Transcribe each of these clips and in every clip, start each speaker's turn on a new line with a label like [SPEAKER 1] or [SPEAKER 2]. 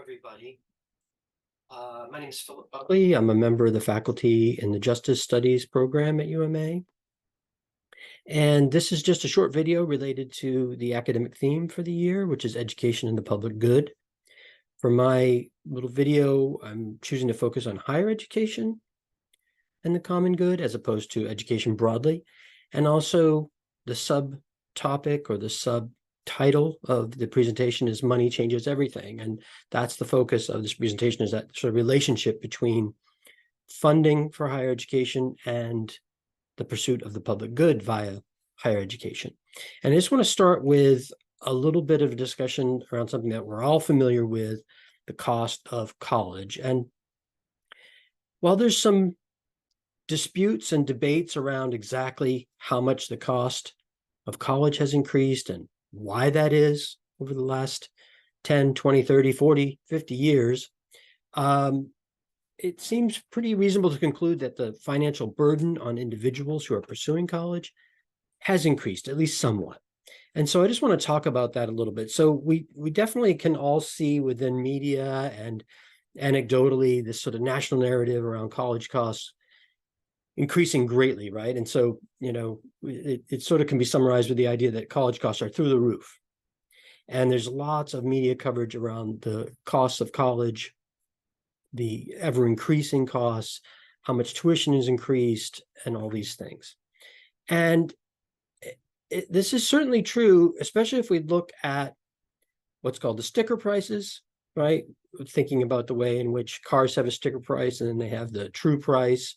[SPEAKER 1] everybody. My name is Philip Buckley. I'm a member of the faculty in the Justice Studies program at UMA. And this is just a short video related to the academic theme for the year, which is education and the public good. For my little video, I'm choosing to focus on higher education and the common good as opposed to education broadly. And also the subtopic or the subtitle of the presentation is Money Changes Everything. And that's the focus of this presentation, is that sort of relationship between funding for higher education and the pursuit of the public good via higher education. And I just want to start with a little bit of a discussion around something that we're all familiar with, the cost of college. And while there's some disputes and debates around exactly how much the cost of college has increased and why that is over the last 10, 20, 30, 40, 50 years, it seems pretty reasonable to conclude that the financial burden on individuals who are pursuing college has increased, at least somewhat. And so I just want to talk about that a little bit. So we definitely can all see within media and anecdotally this sort of national narrative around college costs increasing greatly, right? And so, it sort of can be summarized with the idea that college costs are through the roof. And there's lots of media coverage around the costs of college, the ever increasing costs, how much tuition is increased, and all these things. And this is certainly true, especially if we look at what's called the sticker prices, right? Thinking about the way in which cars have a sticker price and then they have the true price.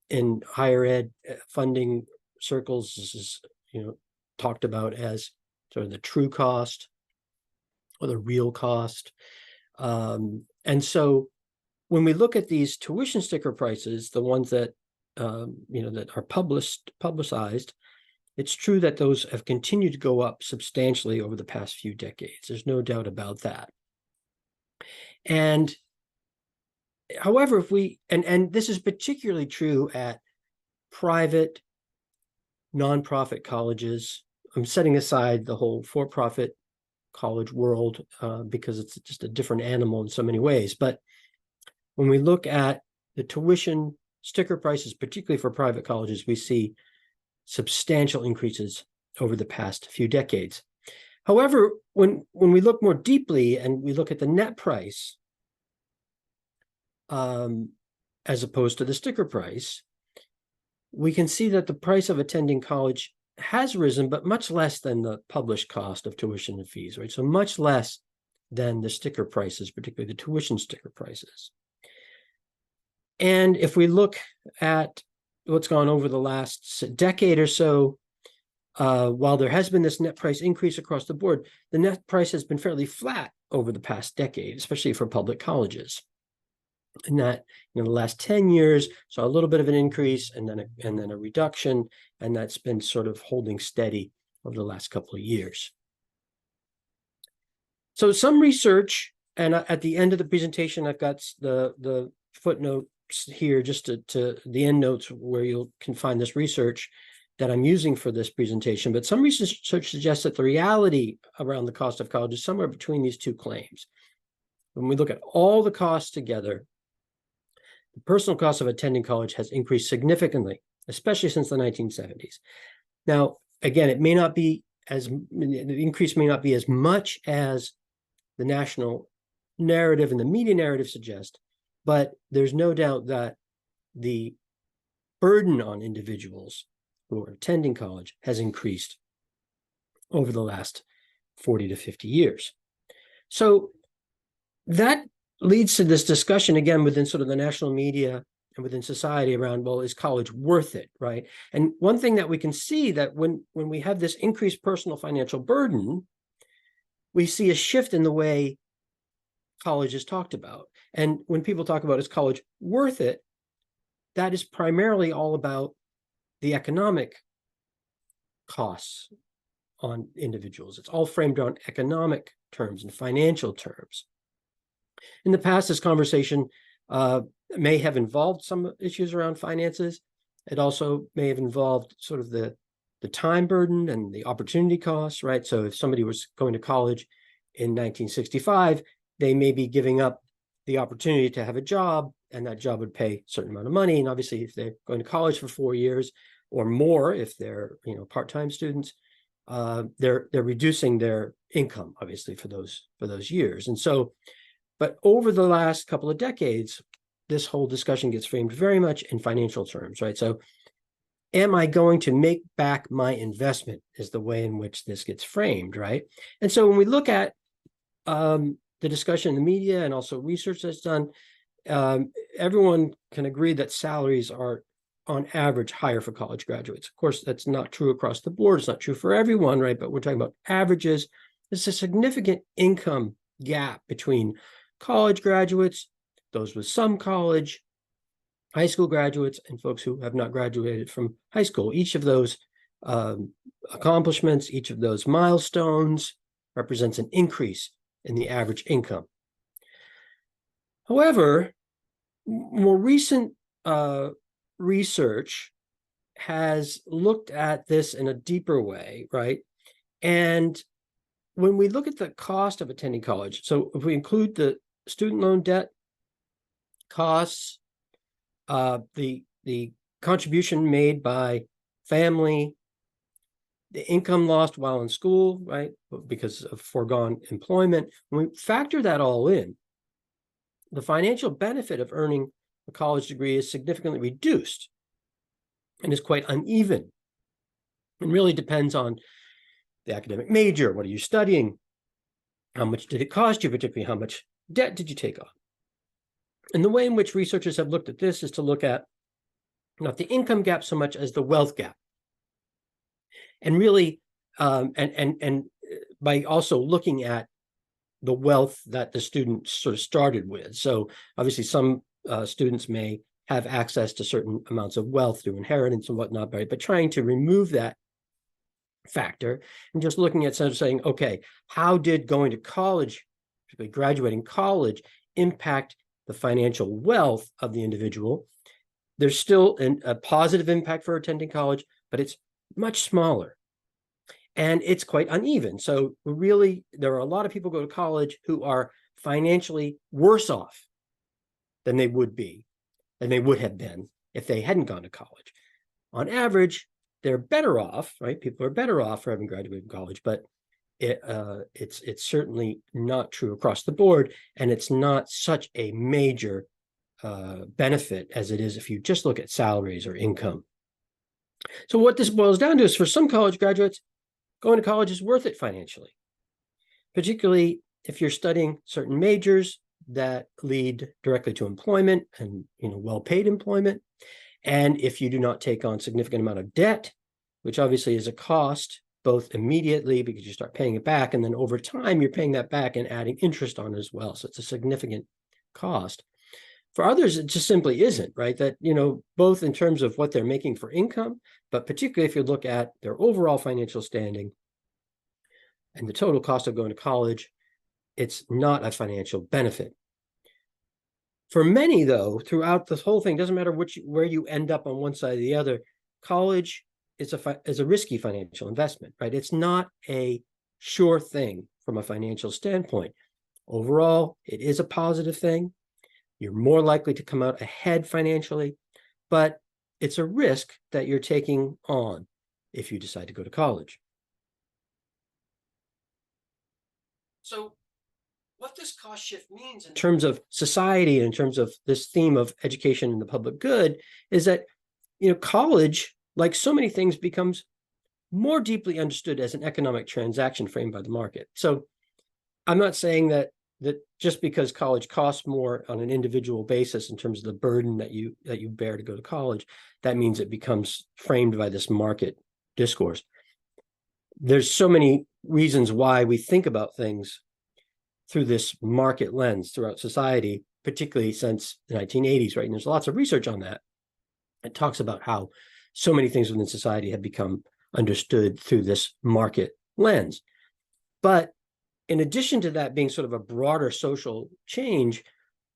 [SPEAKER 1] In higher ed funding circles, this is talked about as sort of the true cost or the real cost. And so when we look at these tuition sticker prices, the ones that that are publicized, it's true that those have continued to go up substantially over the past few decades. There's no doubt about that. And however, if we, and this is particularly true at private nonprofit colleges. I'm setting aside the whole for-profit college world because it's just a different animal in so many ways. But when we look at the tuition sticker prices, particularly for private colleges, we see substantial increases over the past few decades. However, when we look more deeply and we look at the net price, as opposed to the sticker price, we can see that the price of attending college has risen, but much less than the published cost of tuition and fees, right? So much less than the sticker prices, particularly the tuition sticker prices. And if we look at what's gone over the last decade or so, while there has been this net price increase across the board, the net price has been fairly flat over the past decade, especially for public colleges. And that in the last 10 years saw a little bit of an increase and then a reduction, and that's been sort of holding steady over the last couple of years. So some research, and at the end of the presentation, I've got the footnotes here, just to the end notes where you can find this research that I'm using for this presentation. But some research suggests that the reality around the cost of college is somewhere between these two claims. When we look at all the costs together, the personal cost of attending college has increased significantly, especially since the 1970s. Now, again, the increase may not be as much as the national narrative and the media narrative suggest, but there's no doubt that the burden on individuals who are attending college has increased over the last 40 to 50 years. So that leads to this discussion again within sort of the national media and within society around, well, is college worth it, right? And one thing that we can see that when we have this increased personal financial burden, we see a shift in the way college is talked about. And when people talk about, is college worth it, that is primarily all about the economic costs on individuals. It's all framed on economic terms and financial terms. In the past, this conversation may have involved some issues around finances. It also may have involved sort of the time burden and the opportunity costs, right? So if somebody was going to college in 1965, they may be giving up the opportunity to have a job, and that job would pay a certain amount of money. And obviously, if they're going to college for 4 years or more, if they're part-time students, they're reducing their income, obviously, for those years. And so, but over the last couple of decades, this whole discussion gets framed very much in financial terms, right? So, am I going to make back my investment is the way in which this gets framed, right? And so when we look at the discussion in the media and also research that's done, everyone can agree that salaries are on average higher for college graduates. Of course, that's not true across the board. It's not true for everyone, right? But we're talking about averages. There's a significant income gap between college graduates, those with some college, high school graduates, and folks who have not graduated from high school. Each of those accomplishments, each of those milestones represents an increase in the average income. However, more recent research has looked at this in a deeper way, right? And when we look at the cost of attending college, so if we include the student loan debt costs, the contribution made by family, the income lost while in school, right, because of foregone employment, when we factor that all in, the financial benefit of earning a college degree is significantly reduced and is quite uneven. And really depends on the academic major. What are you studying? How much did it cost you? Particularly, how much debt did you take on? And the way in which researchers have looked at this is to look at not the income gap so much as the wealth gap. And really, and by also looking at the wealth that the student sort of started with. So obviously some students may have access to certain amounts of wealth through inheritance and whatnot, but trying to remove that factor and just looking at sort of saying, okay, how did going to college, particularly graduating college, impact the financial wealth of the individual? There's still a positive impact for attending college, but it's much smaller. And it's quite uneven. So really, there are a lot of people who go to college who are financially worse off than they would have been if they hadn't gone to college. On average, they're better off, right? People are better off for having graduated from college, but it's certainly not true across the board, and it's not such a major benefit as it is if you just look at salaries or income. So what this boils down to is, for some college graduates, going to college is worth it financially, particularly if you're studying certain majors that lead directly to employment and well-paid employment. And if you do not take on a significant amount of debt, which obviously is a cost, both immediately because you start paying it back, and then over time you're paying that back and adding interest on it as well. So it's a significant cost. For others, it just simply isn't, right? That, both in terms of what they're making for income, but particularly if you look at their overall financial standing and the total cost of going to college, it's not a financial benefit. For many, though, throughout this whole thing, doesn't matter where you end up on one side or the other, college is a risky financial investment, right? It's not a sure thing from a financial standpoint. Overall, it is a positive thing. You're more likely to come out ahead financially, but it's a risk that you're taking on if you decide to go to college. So what this cost shift means in terms of society and in terms of this theme of education and the public good is that, college, like so many things, becomes more deeply understood as an economic transaction framed by the market. So I'm not saying that just because college costs more on an individual basis in terms of the burden that you bear to go to college, that means it becomes framed by this market discourse. There's so many reasons why we think about things through this market lens throughout society, particularly since the 1980s, right? And there's lots of research on that. It talks about how so many things within society have become understood through this market lens. But in addition to that being sort of a broader social change,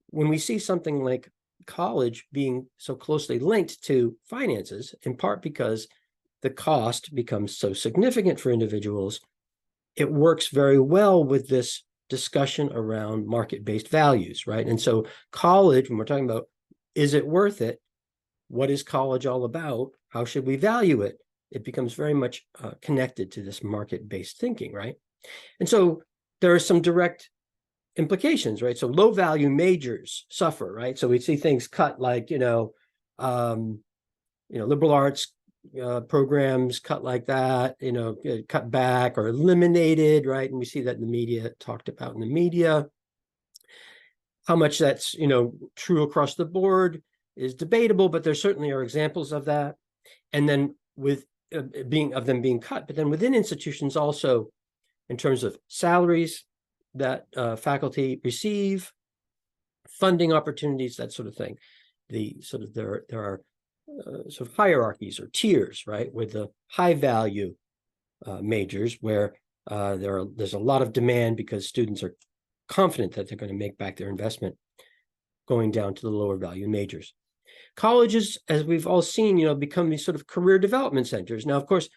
[SPEAKER 1] when we see something like college being so closely linked to finances, in part because the cost becomes so significant for individuals, it works very well with this discussion around market-based values, right? And so college, when we're talking about, is it worth it? What is college all about? How should we value it? It becomes very much connected to this market-based thinking, right? And so there are some direct implications, right? So low value majors suffer, right? So we see things cut like, liberal arts programs cut like that, cut back or eliminated, right? And we see that in the media, talked about in the media. How much that's, true across the board is debatable, but there certainly are examples of that. And then with them being cut, but then within institutions also, in terms of salaries that faculty receive, funding opportunities, that sort of thing. There are sort of hierarchies or tiers, right? With the high value majors, where there's a lot of demand because students are confident that they're going to make back their investment, going down to the lower value majors. Colleges, as we've all seen, become these sort of career development centers. Now, of course,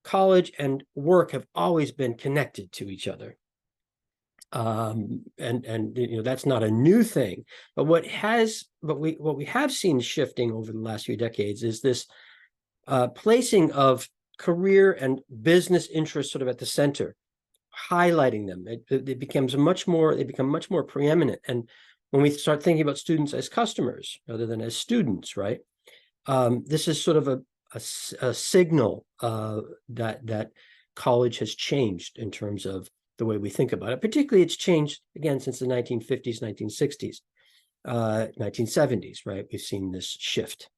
[SPEAKER 1] college and work have always been connected to each other. That's not a new thing, but what we have seen shifting over the last few decades is this placing of career and business interests sort of at the center, highlighting them. It becomes much more preeminent. And when we start thinking about students as customers rather than as students, right? This is sort of a signal that college has changed in terms of the way we think about it. Particularly, it's changed again since the 1950s, 1960s, 1970s, right? We've seen this shift.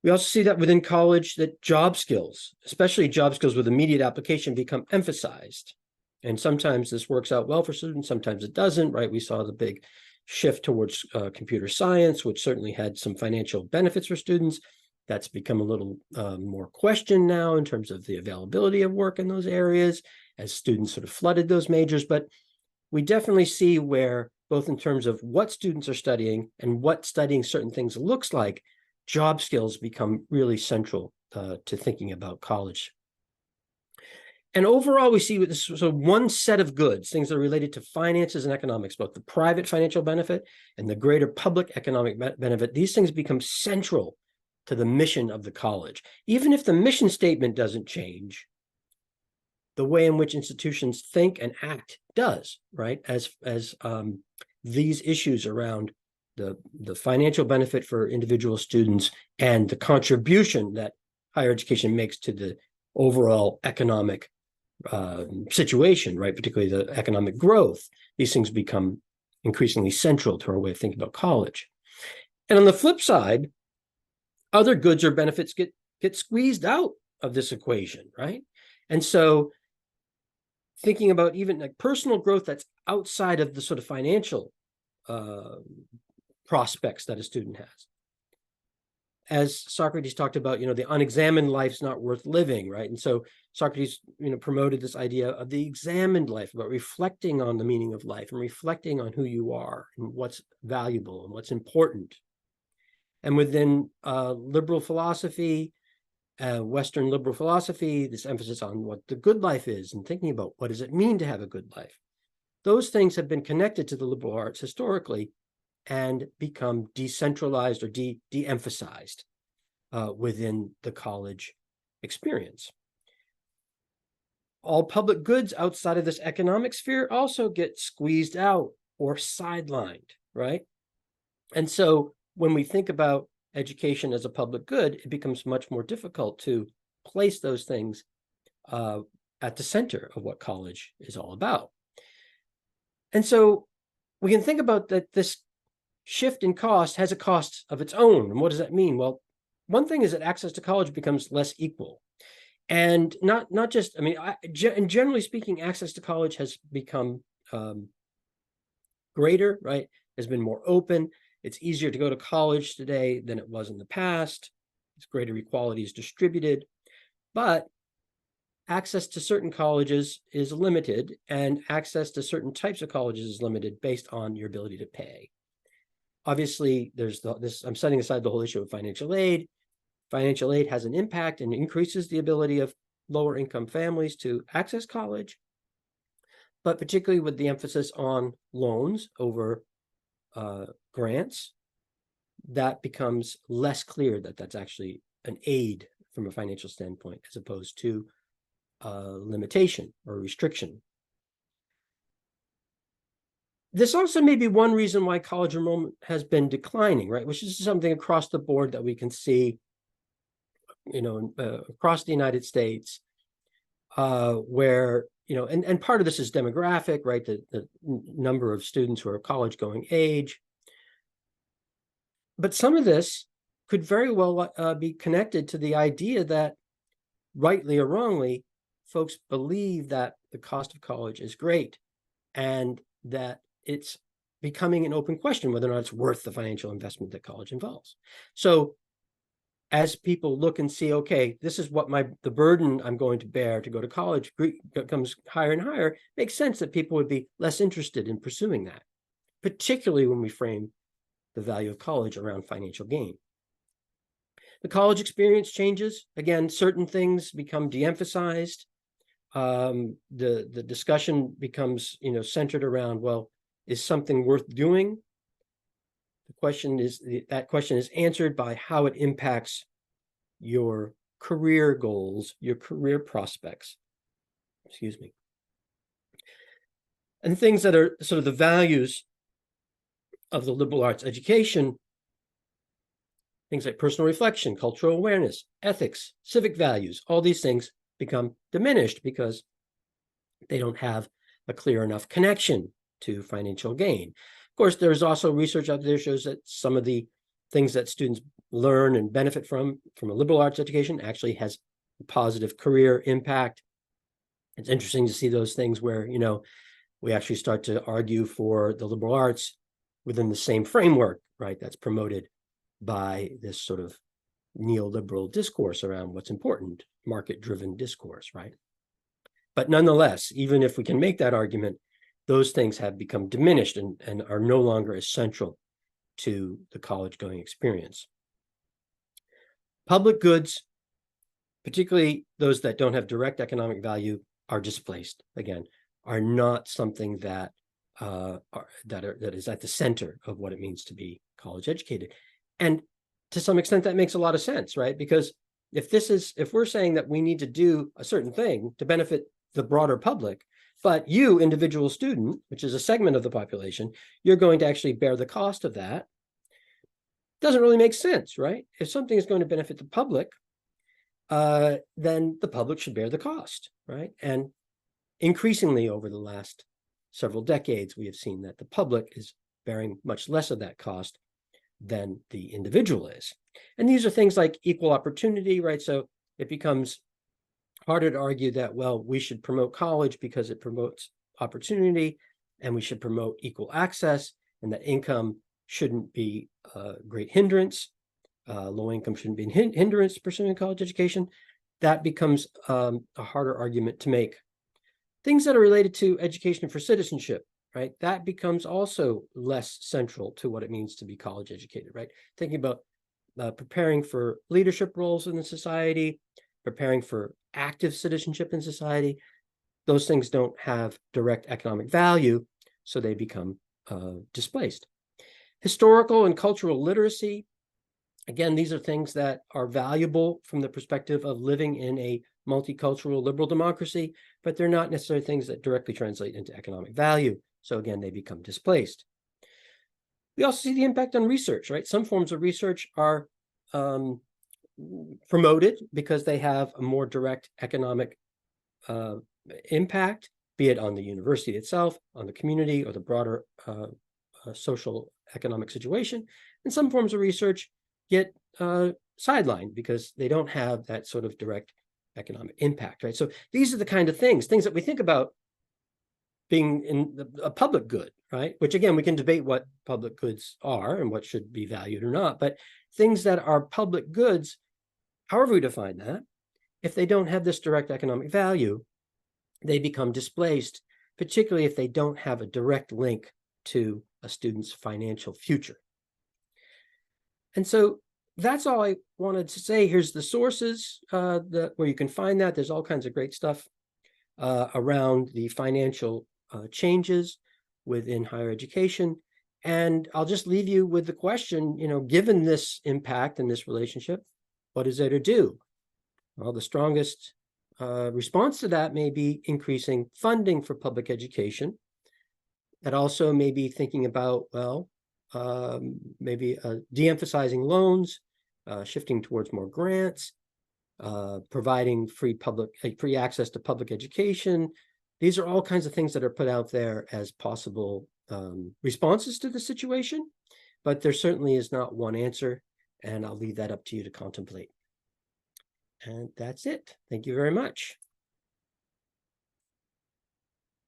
[SPEAKER 1] We also see that within college that job skills, especially job skills with immediate application, become emphasized. And sometimes this works out well for students, sometimes it doesn't, right? We saw the big shift towards computer science, which certainly had some financial benefits for students. That's become a little more questioned now in terms of the availability of work in those areas as students sort of flooded those majors. But we definitely see where, both in terms of what students are studying and what studying certain things looks like, job skills become really central to thinking about college. And overall, we see with this, so one set of goods, things that are related to finances and economics, both the private financial benefit and the greater public economic benefit. These things become central to the mission of the college. Even if the mission statement doesn't change, the way in which institutions think and act does, right? As these issues around the financial benefit for individual students and the contribution that higher education makes to the overall economic situation, right? Particularly the economic growth. These things become increasingly central to our way of thinking about college. And on the flip side, other goods or benefits get squeezed out of this equation, right? And so thinking about even like personal growth that's outside of the sort of financial prospects that a student has. As Socrates talked about, the unexamined life's not worth living, right? And so Socrates, promoted this idea of the examined life, about reflecting on the meaning of life and reflecting on who you are and what's valuable and what's important. And within liberal philosophy, Western liberal philosophy, this emphasis on what the good life is and thinking about what does it mean to have a good life. Those things have been connected to the liberal arts historically and become decentralized or de-emphasized within the college experience. All public goods outside of this economic sphere also get squeezed out or sidelined, right? And so when we think about education as a public good, it becomes much more difficult to place those things at the center of what college is all about. And so we can think about that this shift in cost has a cost of its own. And what does that mean? Well, one thing is that access to college becomes less equal. And not just, and generally speaking, access to college has become greater, right? Has been more open. It's easier to go to college today than it was in the past. It's greater equality is distributed, but access to certain colleges is limited, and access to certain types of colleges is limited based on your ability to pay. Obviously, there's this, I'm setting aside the whole issue of financial aid. Financial aid has an impact and increases the ability of lower income families to access college. but particularly with the emphasis on loans over grants, that becomes less clear that that's actually an aid from a financial standpoint, as opposed to limitation or restriction. This also may be one reason why college enrollment has been declining, right? Which is something across the board that we can see, across the United States, where, and part of this is demographic, right? The number of students who are college going age. But some of this could very well be connected to the idea that, rightly or wrongly, folks believe that the cost of college is great and that it's becoming an open question whether or not it's worth the financial investment that college involves. So as people look and see, okay, this is what the burden I'm going to bear to go to college becomes higher and higher, makes sense that people would be less interested in pursuing that, particularly when we frame the value of college around financial gain. The college experience changes. Again, certain things become de-emphasized. The discussion becomes, centered around, well, is something worth doing? That question is answered by how it impacts your career goals, your career prospects. Excuse me. And things that are sort of the values of the liberal arts education, things like personal reflection, cultural awareness, ethics, civic values, all these things become diminished because they don't have a clear enough connection to financial gain. Of course, there's also research out there shows that some of the things that students learn and benefit from a liberal arts education actually has a positive career impact. It's interesting to see those things where, we actually start to argue for the liberal arts within the same framework, right? That's promoted by this sort of neoliberal discourse around what's important, market-driven discourse, right? But nonetheless, even if we can make that argument, those things have become diminished and are no longer as central to the college-going experience. Public goods, particularly those that don't have direct economic value, are displaced. Again, are not something that is at the center of what it means to be college educated. And to some extent, that makes a lot of sense, right? Because if we're saying that we need to do a certain thing to benefit the broader public, but you, individual student, which is a segment of the population, you're going to actually bear the cost of that, doesn't really make sense, right? If something is going to benefit the public, then the public should bear the cost, right? And increasingly over the last several decades, we have seen that the public is bearing much less of that cost than the individual is. And these are things like equal opportunity, right? So it becomes harder to argue that, well, we should promote college because it promotes opportunity and we should promote equal access, and that income shouldn't be a great hindrance. Low income shouldn't be a hindrance to pursuing college education. That becomes a harder argument to make. Things that are related to education for citizenship, right? That becomes also less central to what it means to be college educated, right? Thinking about preparing for leadership roles in the society, preparing for active citizenship in society. Those things don't have direct economic value, so they become displaced. Historical and cultural literacy. Again, these are things that are valuable from the perspective of living in a multicultural liberal democracy, but they're not necessarily things that directly translate into economic value. So again, they become displaced. We also see the impact on research, right? Some forms of research are promoted because they have a more direct economic impact, be it on the university itself, on the community, or the broader social economic situation. And some forms of research get sidelined because they don't have that sort of direct economic impact, right? So these are the kind of things that we think about being in a public good, right? Which again, we can debate what public goods are and what should be valued or not, but things that are public goods, however we define that, if they don't have this direct economic value, they become displaced, particularly if they don't have a direct link to a student's financial future. And so that's all I wanted to say. Here's the sources where you can find that. There's all kinds of great stuff around the financial changes within higher education. And I'll just leave you with the question, given this impact and this relationship, what is there to do? Well, the strongest response to that may be increasing funding for public education. That also may be thinking about, maybe de-emphasizing loans, shifting towards more grants, providing free access to public education. These are all kinds of things that are put out there as possible responses to the situation, but there certainly is not one answer, and I'll leave that up to you to contemplate. And that's it. Thank you very much.